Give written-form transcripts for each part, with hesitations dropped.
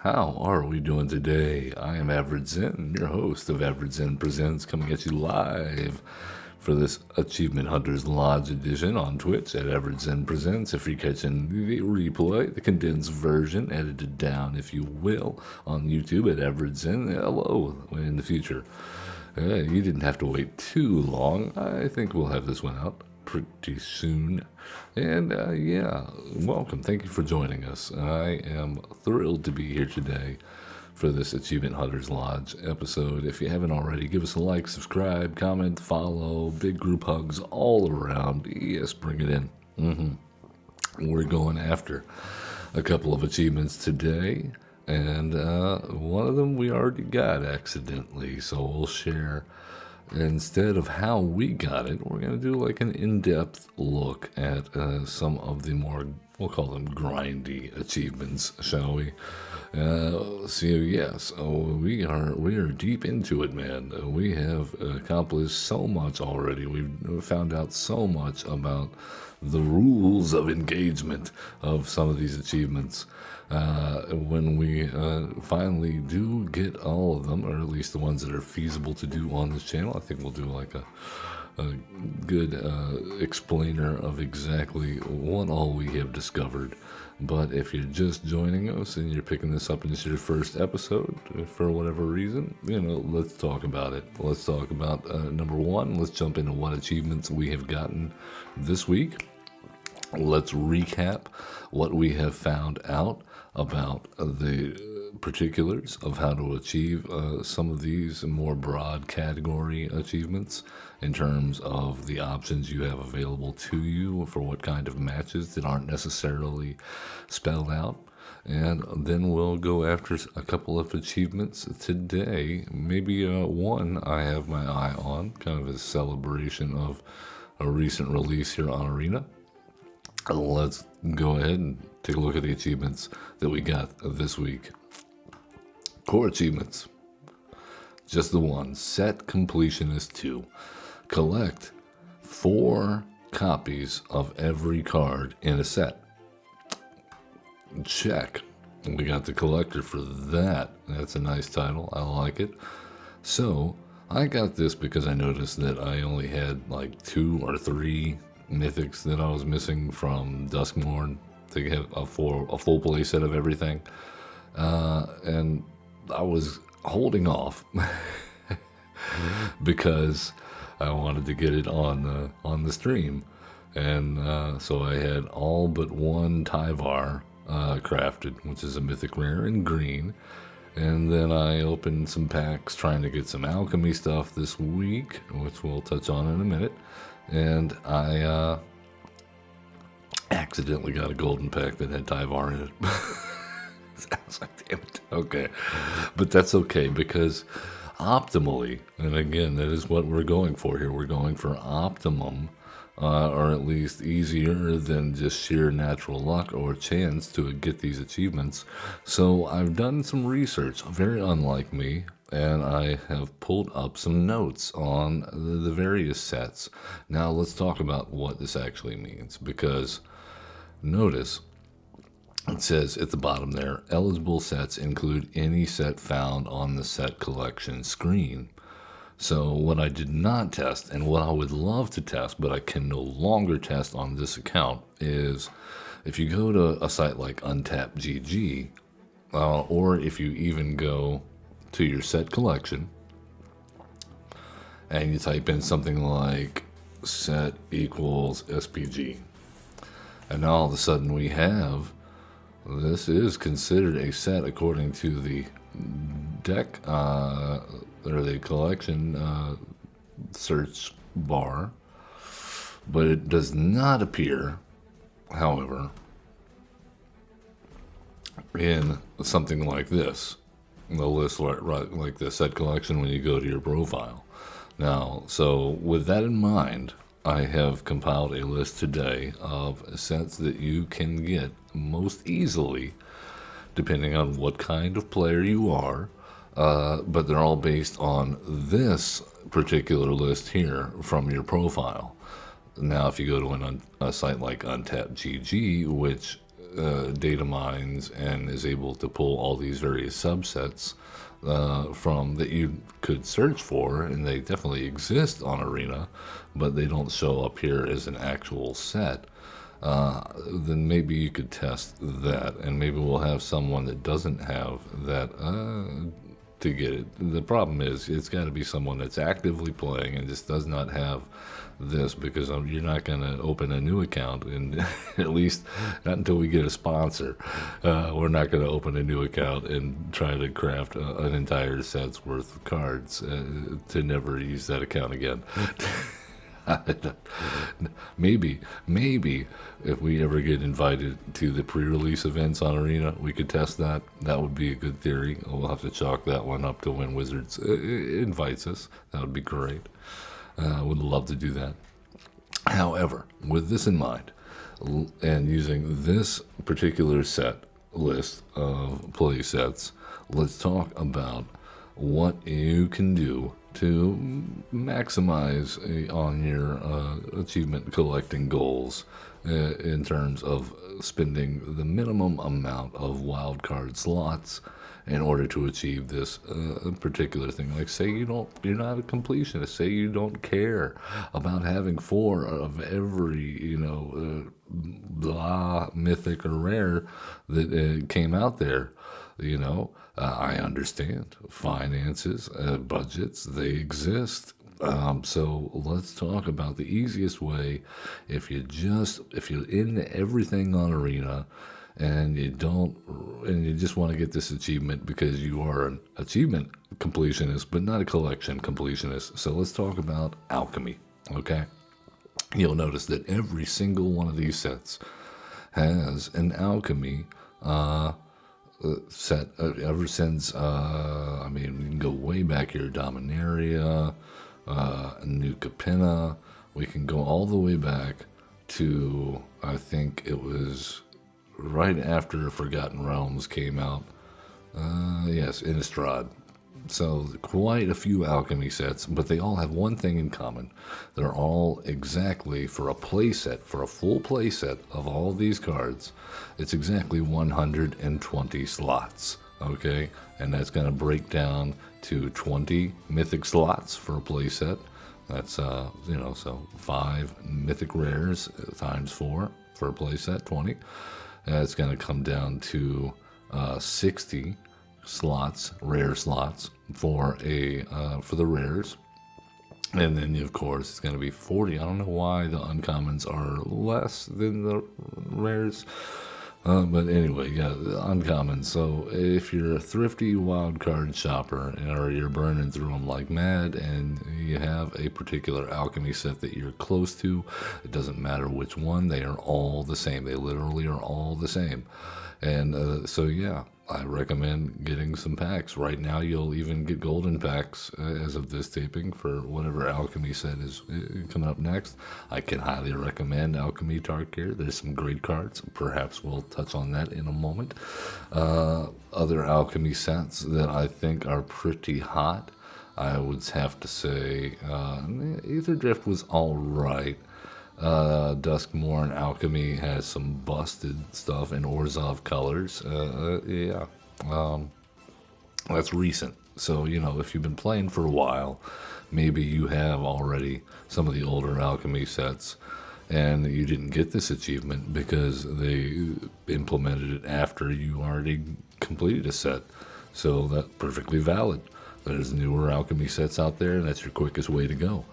How are we doing today? I am Average Zen, your host of Average Zen Presents, coming at you live for this Achievement Hunters Lodge edition on Twitch at Average Zen Presents. If you're catching the replay, the condensed version, edited down, if you will, on YouTube at Average Zen, hello in the future. You didn't have to wait too long. I think we'll have this one out pretty soon. And welcome. Thank you for joining us. I am thrilled to be here today for this Achievement Hunters Lodge episode. If you haven't already, give us a like, subscribe, comment, follow, big group hugs all around. Yes, bring it in. We're going after a couple of achievements today, and one of them we already got accidentally, so we'll share. Instead of how we got it, we're going to do like an in-depth look at some of the more, we'll call them grindy achievements, shall we? We are deep into it, man. We have accomplished so much already. We've found out so much about the rules of engagement of some of these achievements. When we finally do get all of them, or at least the ones that are feasible to do on this channel, I think we'll do like a good explainer of exactly what all we have discovered. But if you're just joining us and you're picking this up and it's your first episode for whatever reason, let's talk about it. Let's talk about number one. Let's jump into what achievements we have gotten this week. Let's recap what we have found out about the particulars of how to achieve some of these more broad category achievements in terms of the options you have available to you for what kind of matches that aren't necessarily spelled out. And then we'll go after a couple of achievements today. Maybe one I have my eye on, kind of a celebration of a recent release here on Arena. Let's go ahead and take a look at the achievements that we got this week. Core achievements. Just the one. Set Completionist II. Collect 4 copies of every card in a set. Check. We got the collector for that. That's a nice title. I like it. So, I got this because I noticed that I only had like 2 or 3 mythics that I was missing from Duskmourn to have a full play set of everything, and I was holding off because I wanted to get it on the stream, and so I had all but one Tyvar crafted, which is a mythic rare in green. And then I opened some packs trying to get some alchemy stuff this week, which we'll touch on in a minute. And I accidentally got a golden pack that had Tyvar in it. I was like, damn it. Okay. But that's okay, because optimally, and again, that is what we're going for here. We're going for optimum, or at least easier than just sheer natural luck or chance to get these achievements. So I've done some research, very unlike me, and I have pulled up some notes on the various sets. Now let's talk about what this actually means, because notice it says at the bottom there, eligible sets include any set found on the set collection screen. So what I did not test, and what I would love to test, but I can no longer test on this account, is if you go to a site like MtG, or if you even go to your set collection and you type in something like set equals SPG, and now all of a sudden we have, this is considered a set according to the deck or the collection search bar, but it does not appear, however, in something like this, the list right like the set collection when you go to your profile. Now, so with that in mind, I have compiled a list today of sets that you can get most easily, depending on what kind of player you are, but they're all based on this particular list here from your profile. Now, if you go to a site like MtG, which data mines and is able to pull all these various subsets from that you could search for, and they definitely exist on Arena, but they don't show up here as an actual set. Then maybe you could test that, and maybe we'll have someone that doesn't have that to get it. The problem is it's got to be someone that's actively playing and just does not have this, because you're not going to open a new account, and at least not until we get a sponsor. We're not going to open a new account and try to craft an entire set's worth of cards to never use that account again. maybe if we ever get invited to the pre-release events on Arena, we could test that. That would be a good theory. We'll have to chalk that one up to when Wizards invites us. That would be great. Would love to do that. However, with this in mind, and using this particular set list of play sets, let's talk about what you can do to maximize on your achievement collecting goals in terms of spending the minimum amount of wildcard slots in order to achieve this particular thing. Like, say you're not a completionist. Say you don't care about having 4 of every, blah, mythic or rare that came out there. I understand finances, budgets, they exist. So let's talk about the easiest way. If you're into everything on Arena, and you just want to get this achievement because you are an achievement completionist, but not a collection completionist. So let's talk about Alchemy, okay? You'll notice that every single one of these sets has an Alchemy set ever since, we can go way back here, Dominaria, New Capenna. We can go all the way back to, I think it was right after Forgotten Realms came out. Yes, Innistrad. So quite a few Alchemy sets, but they all have one thing in common. They're all exactly, for a play set, for a full play set of all these cards, it's exactly 120 slots, okay? And that's going to break down to 20 mythic slots for a play set. That's, so 5 mythic rares times 4 for a play set, 20. It's going to come down to 60 slots, rare slots for the rares, and then of course it's going to be 40. I don't know why the uncommons are less than the rares, but anyway, yeah, the uncommons. So if you're a thrifty wild card shopper, or you're burning through them like mad, and you have a particular Alchemy set that you're close to, it doesn't matter which one, they are all the same. They literally are all the same. And so yeah, I recommend getting some packs. Right now, you'll even get golden packs as of this taping for whatever Alchemy set is coming up next. I can highly recommend Alchemy Tarkir. There's some great cards. Perhaps we'll touch on that in a moment. Other Alchemy sets that I think are pretty hot, I would have to say Ether Drift was all right. Duskmourn Alchemy has some busted stuff in Orzhov colors. That's recent. So, if you've been playing for a while, maybe you have already some of the older Alchemy sets, and you didn't get this achievement because they implemented it after you already completed a set. So that's perfectly valid. There's newer Alchemy sets out there, and that's your quickest way to go.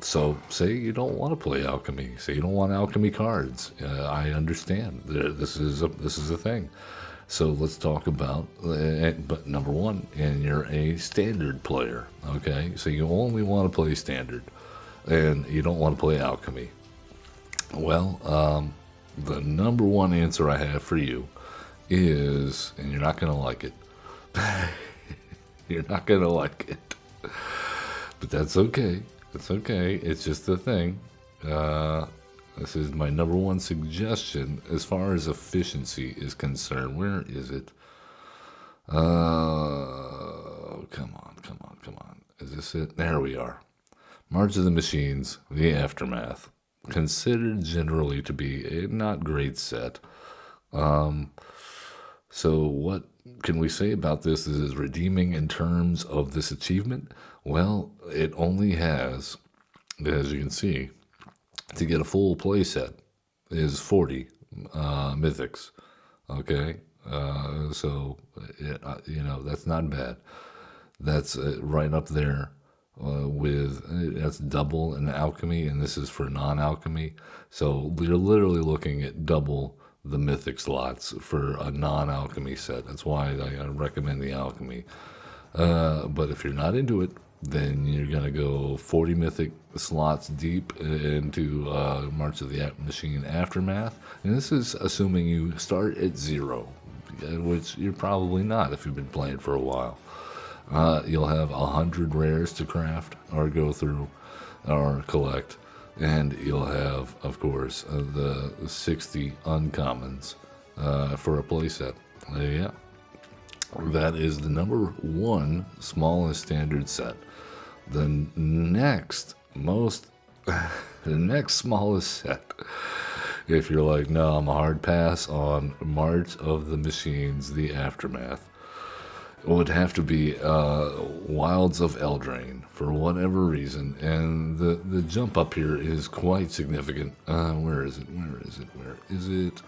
So say you don't want to play Alchemy. Say you don't want Alchemy cards. I understand. This is a thing. So let's talk about, but number one, and you're a standard player, okay? So you only want to play standard, and you don't want to play Alchemy. Well, the number one answer I have for you is, and you're not going to like it. You're not going to like it. But that's okay. It's okay. It's just a thing. This is my number one suggestion as far as efficiency is concerned. Where is it? Come on. Is this it? There we are. March of the Machines, The Aftermath. considered generally to be a not great set. Um, so what can we say about this is redeeming in terms of this achievement? Well, it only has, as you can see, to get a full play set is 40 mythics. Okay, so that's not bad. That's right up there with that's double in alchemy, and this is for non-alchemy. So you're literally looking at double the mythic slots for a non-alchemy set. That's why I recommend the alchemy. But if you're not into it, then you're gonna go 40 mythic slots deep into March of the Machine Aftermath, and this is assuming you start at 0, which you're probably not if you've been playing for a while. You'll have 100 rares to craft or go through or collect, and you'll have, of course, the 60 uncommons for a playset. Yeah, that is the number 1 smallest standard set. The next most, the next smallest set, if you're like, no, I'm a hard pass on March of the Machines, the Aftermath, would have to be Wilds of Eldraine for whatever reason, and the jump up here is quite significant. Where is it? Where is it? Where is it?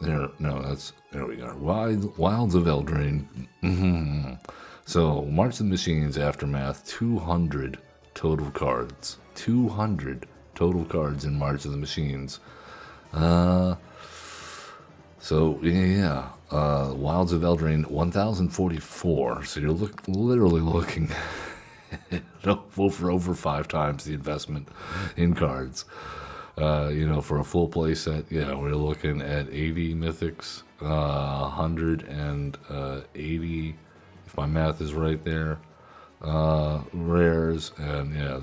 There, no, there we are. Wilds of Eldraine. Mm-hmm. So, March of the Machines Aftermath, 200 total cards. 200 total cards in March of the Machines. So, yeah, Wilds of Eldraine, 1,044. So you're literally looking for over 5 times the investment in cards. For a full play set, yeah, we're looking at 80 mythics, 180, if my math is right there, rares, and yeah,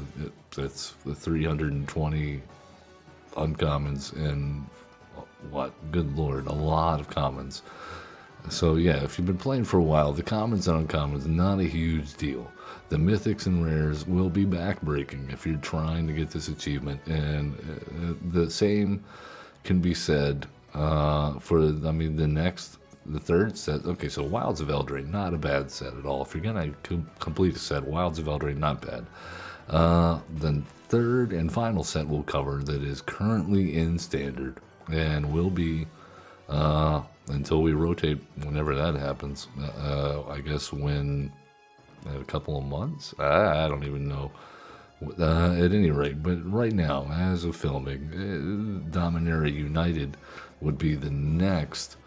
it's the 320 uncommons, and what, good lord, a lot of commons. So yeah, if you've been playing for a while, the commons and uncommons, not a huge deal. The mythics and rares will be backbreaking if you're trying to get this achievement, and the same can be said the third set. Okay, so Wilds of Eldraine, not a bad set at all. If you're gonna complete a set, Wilds of Eldraine, not bad. The third and final set we'll cover that is currently in standard and will be until we rotate, whenever that happens. I guess when a couple of months. I don't even know. At any rate, but right now, as of filming, Dominaria United would be the next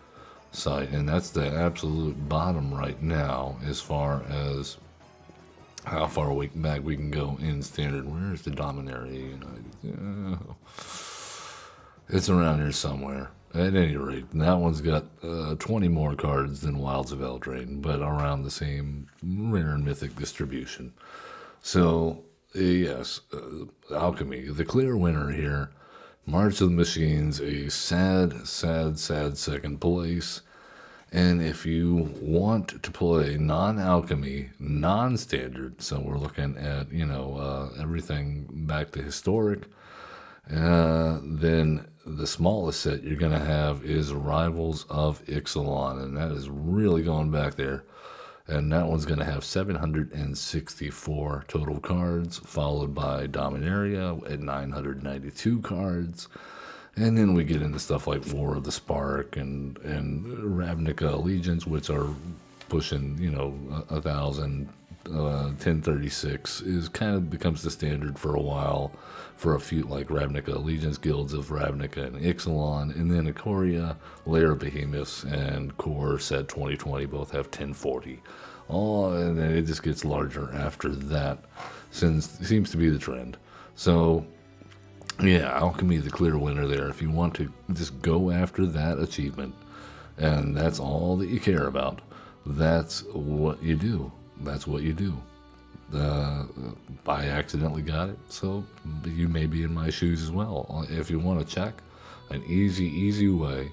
site, and that's the absolute bottom right now as far as how far back we can go in standard. Where's the Dominaria United? It's around here somewhere. At any rate, that one's got 20 more cards than Wilds of Eldraine, but around the same rare and mythic distribution. So, yes, Alchemy, the clear winner here. March of the Machines, a sad second place. And if you want to play non-alchemy, non-standard, so we're looking at, everything back to historic, then the smallest set you're going to have is Rivals of Ixalan, and that is really going back there. And that one's going to have 764 total cards, followed by Dominaria at 992 cards. And then we get into stuff like War of the Spark and Ravnica Allegiance, which are pushing, 1,000. 1036 is kind of becomes the standard for a while for a few like Ravnica Allegiance, Guilds of Ravnica and Ixalan, and then Ikoria, Lair of Behemoths, and Core Set 2020 both have 1040. And then it just gets larger after that, since it seems to be the trend. So yeah, Alchemy the clear winner there. If you want to just go after that achievement, and that's all that you care about, that's what you do. That's what you do. I accidentally got it, so you may be in my shoes as well. If you want to check, an easy way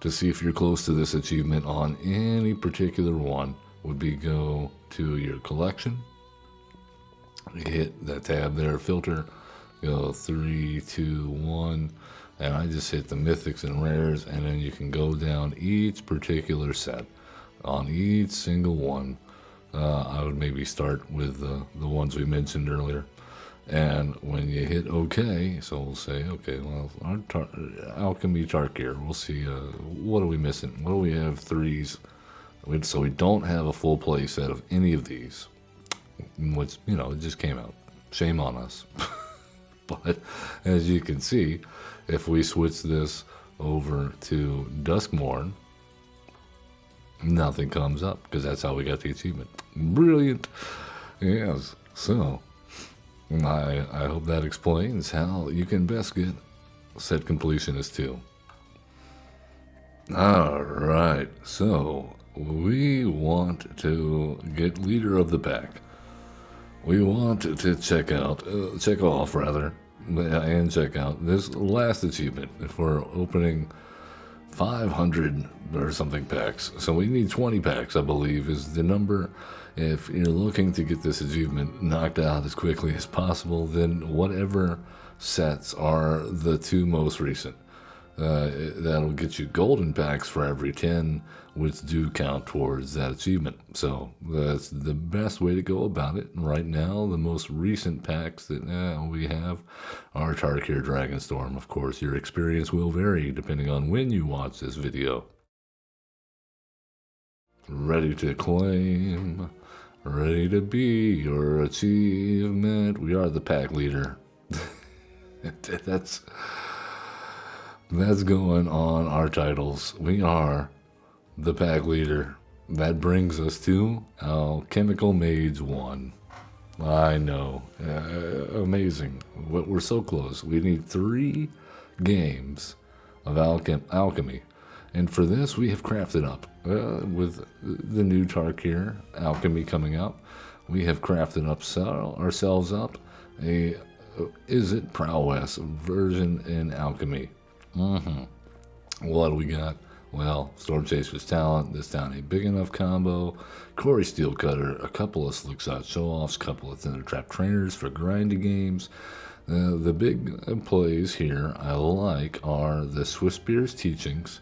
to see if you're close to this achievement on any particular one would be go to your collection, hit that tab there, filter, go 3, 2, 1, and I just hit the mythics and rares, and then you can go down each particular set on each single one. I would maybe start with the ones we mentioned earlier. And when you hit OK, so we'll say, okay, well, our Alchemy Tarkir, we'll see, what are we missing? What do we have? Threes. So we don't have a full play set of any of these, which, it just came out. Shame on us. But as you can see, if we switch this over to Duskmorn, nothing comes up because that's how we got the achievement. Brilliant. Yes. So I hope that explains how you can best get Set Completionist II. All right. So we want to get leader of the pack. We want to check off this last achievement. If we're opening 500 or something packs, so we need 20 packs, I believe, is the number. If you're looking to get this achievement knocked out as quickly as possible, then whatever sets are the two most recent. That'll get you golden packs for every 10, which do count towards that achievement. So that's the best way to go about it. Right now, the most recent packs that we have are Tarkir Dragonstorm. Of course, your experience will vary depending on when you watch this video. Ready to claim, ready to be your achievement. We are the pack leader. That's going on our titles. We are the pack leader. That brings us to Alchemical Mage I. I know. Amazing. We're so close. We need 3 games of alchemy. And for this, we have crafted up, with the new Tarkir Alchemy coming out, we have crafted ourselves up a Izzet Prowess version in Alchemy. What do we got? Well, Storm Chaser's Talent, this down a big enough combo, Corey Steelcutter, a couple of Slickshot Show-Offs, couple of Thundertrap Trainers for grindy games. The big plays here I like are the Swiftspear's Teachings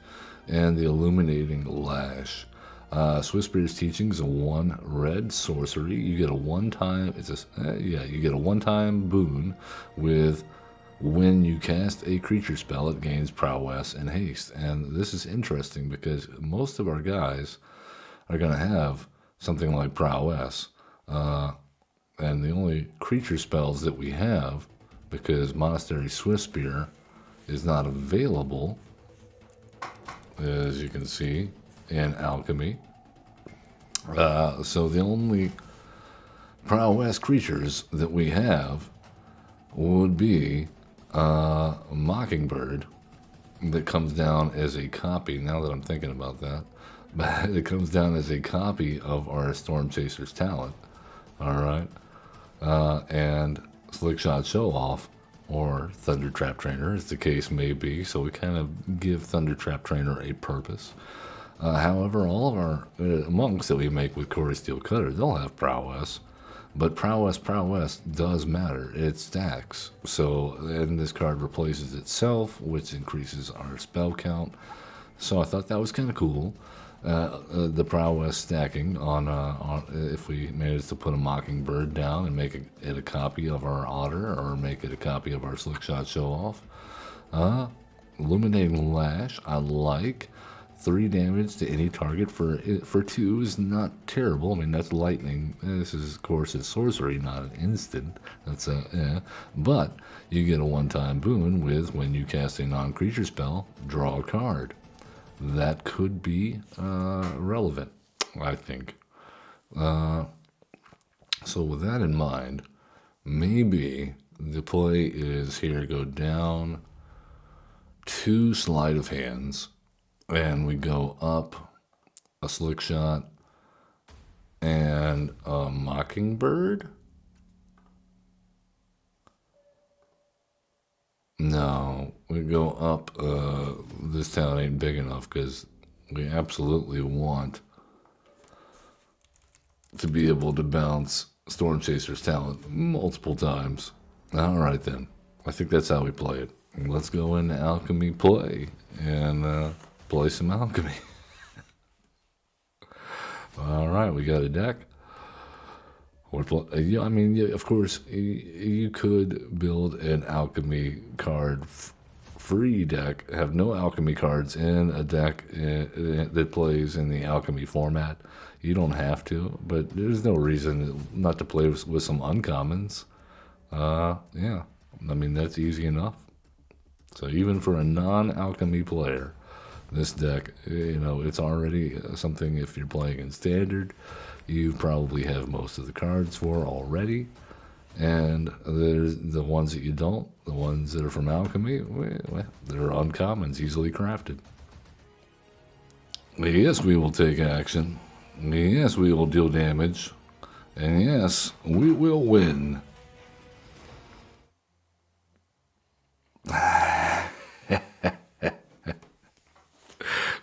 and the Illuminating Lash. Swiftspear's Teachings, a 1 red sorcery. You get a one-time. You get a one-time boon with. When you cast a creature spell, it gains prowess and haste. And this is interesting because most of our guys are going to have something like prowess. And the only creature spells that we have, because Monastery Swiftspear is not available, as you can see, in Alchemy. So the only prowess creatures that we have would be Mockingbird, that comes down as a copy, now that I'm thinking about that, but it comes down as a copy of our Storm Chaser's Talent, alright, and Slickshot Show-Off, or Thundertrap Trainer, as the case may be, so we kind of give Thundertrap Trainer a purpose. However, all of our monks that we make with Corey Steelcutter, they'll have prowess. But prowess does matter. It stacks. So, and this card replaces itself, which increases our spell count. So I thought that was kind of cool. The prowess stacking on if we manage to put a Mockingbird down and make it a copy of our Otter, or make it a copy of our Slickshot Show-Off. Illuminating Lash, I like. 3 damage to any target for 2 is not terrible. I mean, that's lightning. This is, of course, it's sorcery, not an instant. That's but you get a one-time boon with when you cast a non-creature spell, draw a card. That could be relevant, I think. So with that in mind, maybe the play is here, go down 2 Sleight of Hands, and we go up a Slickshot and a Mockingbird? No, we go up, this town ain't big enough because we absolutely want to be able to bounce Storm Chaser's Talent multiple times. All right then. I think that's how we play it. Let's go into Alchemy play and play some Alchemy. All right, we got a deck. Yeah, I mean, yeah, of course, you could build an Alchemy card free deck, have no Alchemy cards in a deck that plays in the Alchemy format. You don't have to, but there's no reason not to play with some uncommons. Yeah, I mean, that's easy enough. So even for a non-Alchemy player, this deck, it's already something. If you're playing in Standard, you probably have most of the cards for already. And there's the ones that you don't, the ones that are from Alchemy, well, they're uncommons, easily crafted. Yes, we will take action. Yes, we will deal damage. And yes, we will win.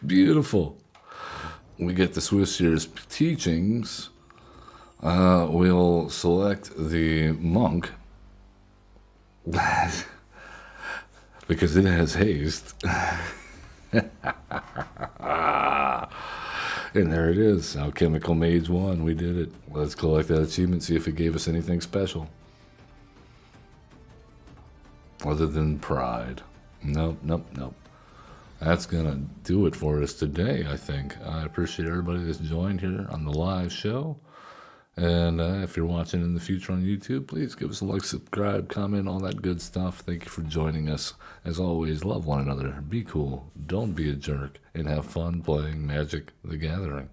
Beautiful. We get the Swiftshear's teachings. We'll select the monk because it has haste. And there it is, Alchemical Mage I. We did it. Let's collect that achievement, see if it gave us anything special. Other than pride. Nope, nope, nope. That's going to do it for us today, I think. I appreciate everybody that's joined here on the live show. And if you're watching in the future on YouTube, please give us a like, subscribe, comment, all that good stuff. Thank you for joining us. As always, love one another, be cool, don't be a jerk, and have fun playing Magic the Gathering.